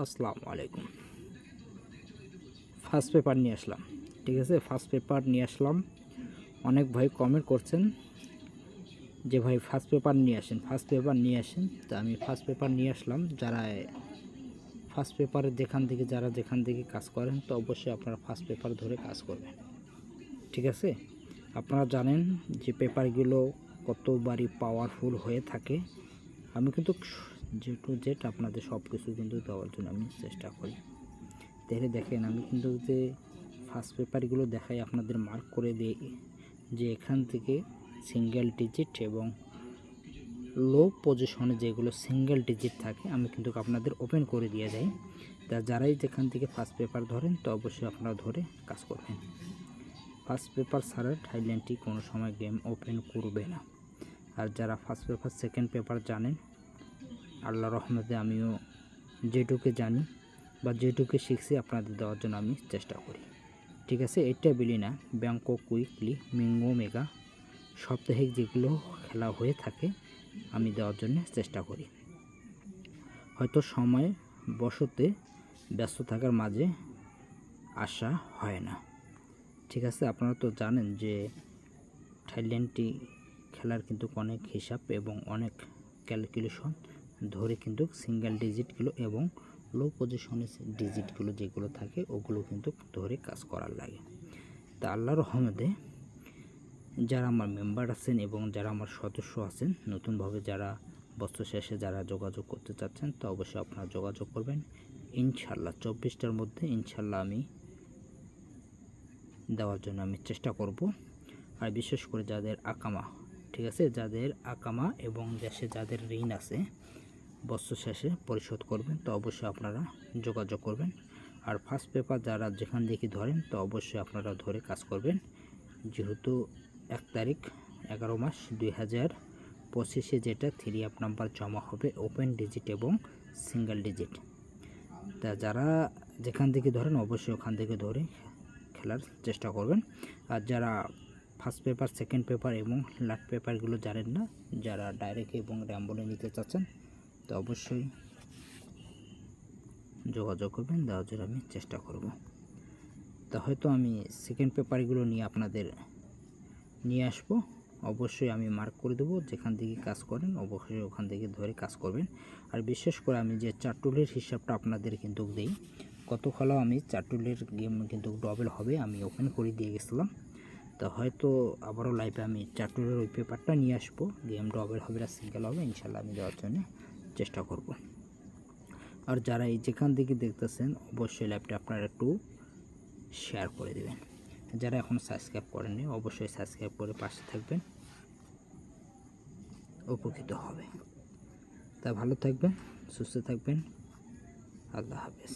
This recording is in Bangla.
আসসালামু আলাইকুম। ফার্স্ট পেপার নিয়ে আসলাম, ঠিক আছে। ফার্স্ট পেপার নিয়ে আসলাম। অনেক ভাই কমেন্ট করছেন যে ভাই ফার্স্ট পেপার নিয়ে আসেন, ফার্স্ট পেপার নিয়ে আসেন। তো আমি ফার্স্ট পেপার নিয়ে আসলাম। যারা ফার্স্ট পেপারে যেখান থেকে কাজ করেন, তো অবশ্যই আপনারা ফার্স্ট পেপার ধরে কাজ করবেন, ঠিক আছে। আপনারা জানেন যে পেপারগুলো কতবারই পাওয়ারফুল হয়ে থাকে। আমি কিন্তু যে টু জেড আপনাদের সব কিছু কিন্তু দেওয়ার জন্য আমি চেষ্টা করি। তাহলে দেখেন, আমি কিন্তু যে ফার্স্ট পেপারগুলো দেখাই, আপনাদের মার্ক করে দিই যে এখান থেকে সিঙ্গেল ডিজিট এবং লো পজিশনে যেগুলো সিঙ্গেল ডিজিট থাকে আমি কিন্তু আপনাদের ওপেন করে দিয়ে যাই। তা যারাই যেখান থেকে ফার্স্ট পেপার ধরেন, তো অবশ্যই আপনারা ধরে কাজ করবেন। ফার্স্ট পেপার ছাড়া থাইল্যান্ডটি কোনো সময় গেম ওপেন করবে না। আর যারা ফার্স্ট পেপার সেকেন্ড পেপার জানেন, আল্লাহর রহমতে আমিও যেটুকু জানি বা যেটুকু শিখছি আপনাদের দেওয়ার জন্য আমি চেষ্টা করি, ঠিক আছে। এটা বলি না, ব্যাংকক উইকলি, মিঙ্গো মেগা সাপ্তাহিক যেগুলো খেলা হয়ে থাকে আমি দেওয়ার জন্য চেষ্টা করি। হয়তো সময় বশতে ব্যস্ত থাকার মাঝে আসা হয় না, ঠিক আছে। আপনারা তো জানেন যে থাইল্যান্ডটি খেলার কিন্তু অনেক হিসাব এবং অনেক ক্যালকুলেশন ধরে কিন্তু সিঙ্গেল ডিজিটগুলো এবং লো পজিশনের ডিজিটগুলো যেগুলো থাকে ওগুলো কিন্তু ধরে কাজ করার লাগে। তা আল্লাহর রহমতে যারা আমার মেম্বার আছেন এবং যারা আমার সদস্য আছেন, নতুনভাবে যারা বছর শেষে যারা যোগাযোগ করতে চাচ্ছেন, তো অবশ্যই আপনারা যোগাযোগ করবেন। ইনশাল্লাহ 24টার মধ্যে ইনশাল্লাহ আমি দেওয়ার জন্য আমি চেষ্টা করব। আর বিশেষ করে যাদের আকামা, ঠিক আছে, যাদের আকামা এবং দেশে যাদের ঋণ আছে বছর শেষে পরিশোধ করবেন, তো অবশ্যই আপনারা যোগাযোগ করবেন। আর ফার্স্ট পেপার যারা যেখান থেকে ধরেন, তো অবশ্যই আপনারা ধরে কাজ করবেন। যেহেতু 1 তারিখ 11 মাস 2025 যেটা 3 আপ নাম্বার জমা হবে ওপেন ডিজিট এবং সিঙ্গেল ডিজিট। তা যারা যেখান থেকে ধরেন অবশ্যই ওখান থেকে ধরে খেলার চেষ্টা করবেন। আর যারা ফার্স্ট পেপার সেকেন্ড পেপার এবং লাস্ট পেপারগুলো জানেন না, যারা ডাইরেক্ট এবং র্যাম্বলে নিতে চাচ্ছেন, তো অবশ্যই যোগাযোগ করবেন, দেওয়ার জন্য আমি চেষ্টা করব। তা হয়তো আমি সেকেন্ড পেপারগুলো নিয়ে আপনাদের নিয়ে আসবো। অবশ্যই আমি মার্ক করে দেবো, যেখান থেকে কাজ করেন অবশ্যই ওখান থেকে ধরে কাজ করবেন। আর বিশেষ করে আমি যে চারটুলের হিসাবটা আপনাদের কিন্তু দিই, কত খেলাও আমি চারটুলের গেম কিন্তু ডবল হবে আমি ওপেন করে দিয়ে গেছিলাম। তা হয়তো আবারও লাইভে আমি চারটুলের ওই পেপারটা নিয়ে আসবো, গেম ডবল হবে না সিঙ্গেল হবে, ইনশাল্লাহ আমি দেওয়ার জন্য চেষ্টা করব। আর যারা এই যেখান থেকে দেখতেছেন অবশ্যই লাইভটা আপনারা একটু শেয়ার করে দেবেন। যারা এখন সাবস্ক্রাইব করেননি অবশ্যই সাবস্ক্রাইব করে পাশে থাকবেন, উপকৃত হবে। তা ভালো থাকবেন, সুস্থ থাকবেন, আল্লাহ হাফেজ।